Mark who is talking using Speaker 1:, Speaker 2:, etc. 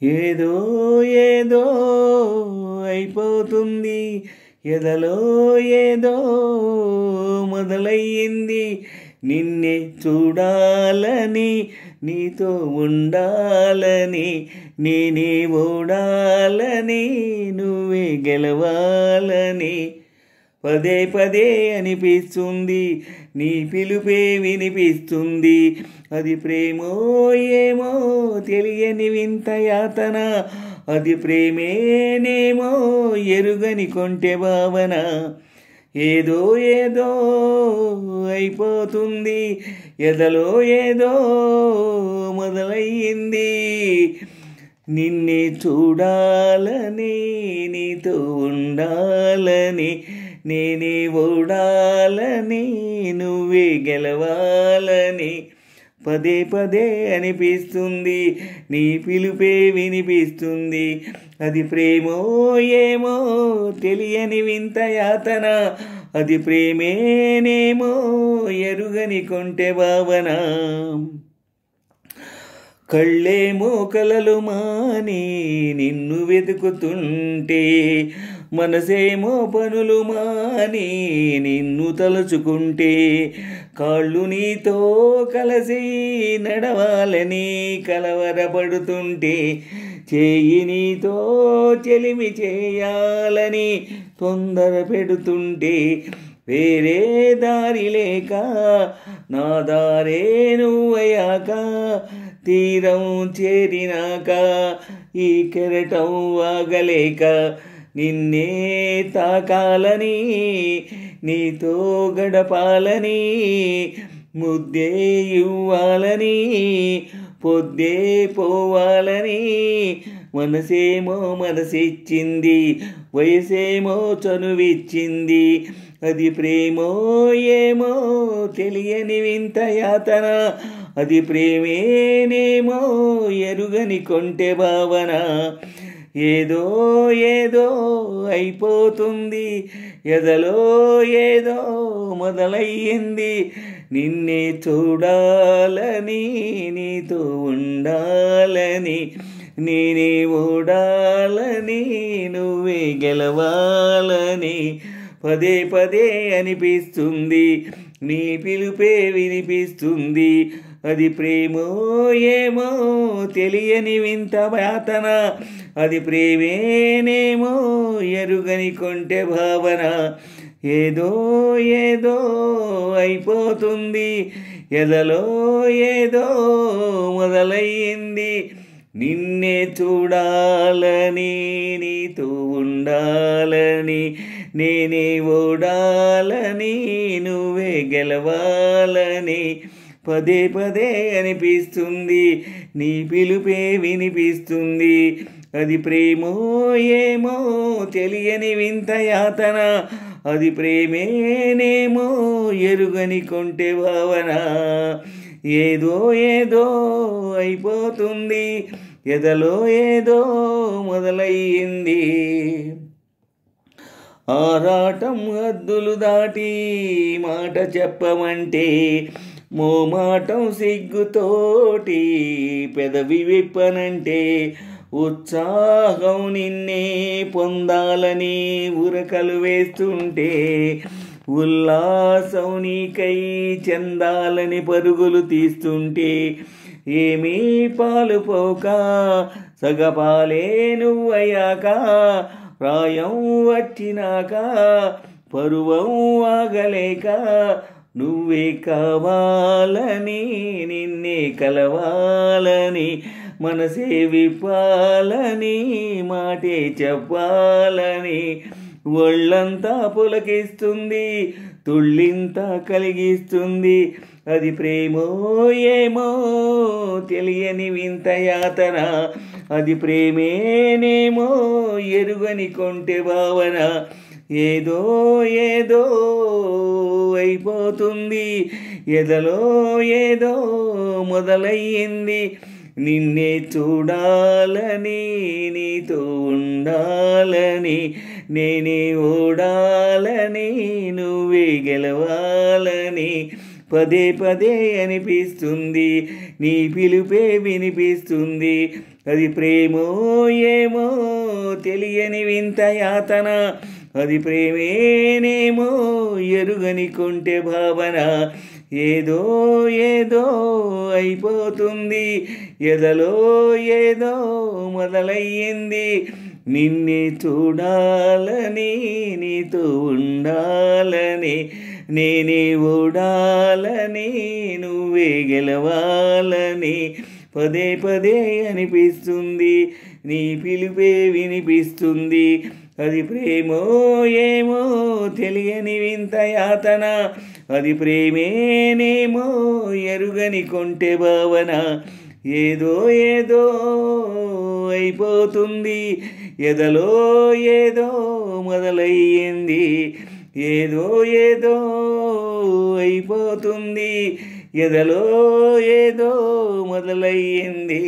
Speaker 1: ఏదో ఏదో అయిపోతుంది, ఎదలో ఏదో మొదలయ్యింది. నిన్నే చూడాలని, నీతో ఉండాలని, నేనే ఓడాలని, నువ్వే గెలవాలని. పదే పదే అనిపిస్తుంది, నీ పిలుపే వినిపిస్తుంది. అది ప్రేమో ఏమో తెలియని వింత యాతన, అది ప్రేమేనేమో ఎరుగని కొంటె భావన. ఏదో ఏదో అయిపోతుంది, ఎదలో ఏదో మొదలయ్యింది. నిన్నే చూడాలని, నీతో ఉండాలని, నేనే ఓడాలని, నువ్వే గెలవాలని. పదే పదే అనిపిస్తుంది, నీ పిలుపే వినిపిస్తుంది. అది ప్రేమో ఏమో తెలియని వింత యాతన, అది ప్రేమేనేమో ఎరుగని కొంటె భావన. కళ్ళేమో కలలు మాని నిన్ను వెతుకుతుంటే, మనసేమో పనులు మాని నిన్ను తలుచుకుంటే, కాళ్ళు నీతో కలిసి నడవాలని కలవరపడుతుంటే, చేయి నీతో చెలిమి చేయాలని తొందర పెడుతుంటే, వేరే దారి లేక నా దారే నువ్వయ్యాక, తీరం చేరినాక ఈ కెరటం ఆగలేక, నిన్నే తాకాలని, నీతో గడపాలని, ముద్దే ఇవ్వాలని, పొద్దే పోవాలని. మనసేమో మనసిచ్చింది, వయసేమో చనువిచ్చింది. అది ప్రేమో ఏమో తెలియని వింత యాతన, అది ప్రేమేనేమో ఎరుగని కొంటె భావన. ఏదో ఏదో అయిపోతుంది, ఎదలో ఏదో మొదలయ్యింది. నిన్నే చూడాలని, నీతో ఉండాలని, నేనే ఓడాలని, నువ్వే గెలవాలని. పదే పదే అనిపిస్తుంది, నీ పిలుపే వినిపిస్తుంది. అది ప్రేమో ఏమో తెలియని వింత యాతన, అది ప్రేమేనేమో ఎరుగని కొంటె భావన. ఏదో ఏదో అయిపోతుంది, ఎదలో ఏదో మొదలయ్యింది. నిన్నే చూడాలని, నీతో ఉండాలని, నేనే ఓడాలని, నువ్వే గెలవాలని. పదే పదే అనిపిస్తుంది, నీ పిలుపే వినిపిస్తుంది. అది ప్రేమో ఏమో తెలియని వింత యాతన, అది ప్రేమేనేమో ఎరుగని కొంటె భావన. ఏదో ఏదో అయిపోతుంది, ఎదలో ఏదో మొదలయ్యింది. ఆరాటం హద్దులు దాటి మాట చెప్పమంటే, మోమాటం సిగ్గుతోటి పెదవి విప్పనంటే, ఉత్సాహం నిన్నే పొందాలని ఉరకలు వేస్తుంటే, ఉల్లాసం నీకై చెందాలని పరుగులు తీస్తుంటే, ఏమీ పాలు పోక సగపాలే నువ్వయ్యాక, ప్రాయం వచ్చినాక పరువం ఆగలేక, నువ్వే కావాలని, నిన్నే కలవాలని, మనసే విప్పాలని, మాటే చెప్పాలని. ఒళ్ళంతా పులకిస్తుంది, తుళ్ళింత కలిగిస్తుంది. అది ప్రేమో ఏమో తెలియని వింత యాతన, అది ప్రేమేనేమో ఎరుగని కొంటె భావన. ఏదో ఏదో అయిపోతుంది, ఎదలో ఏదో మొదలయ్యింది. నిన్నే చూడాలని, నీతో ఉండాలని, నేనే ఓడాలని, నువ్వే గెలవాలని. పదే పదే అనిపిస్తుంది, నీ పిలుపే వినిపిస్తుంది. అది ప్రేమో ఏమో తెలియని వింత యాతన, అది ప్రేమేనేమో ఎరుగని కొంటె భావన. ఏదో ఏదో అయిపోతుంది, ఎదలో ఏదో మొదలయ్యింది. నిన్నే చూడాలని, నీతో ఉండాలని, నేనే ఓడాలని, నువ్వే గెలవాలని పదే పదే అనిపిస్తుంది, నీ పిలుపే వినిపిస్తుంది. అది ప్రేమో ఏమో తెలియని వింత యాతన, అది ప్రేమేనేమో ఎరుగని కొంటె భావన. ఏదో ఏదో అయిపోతుంది, ఎదలో ఏదో మొదలయ్యింది. ఏదో ఏదో అయిపోతుంది, ఎదలో ఏదో మొదలయ్యింది.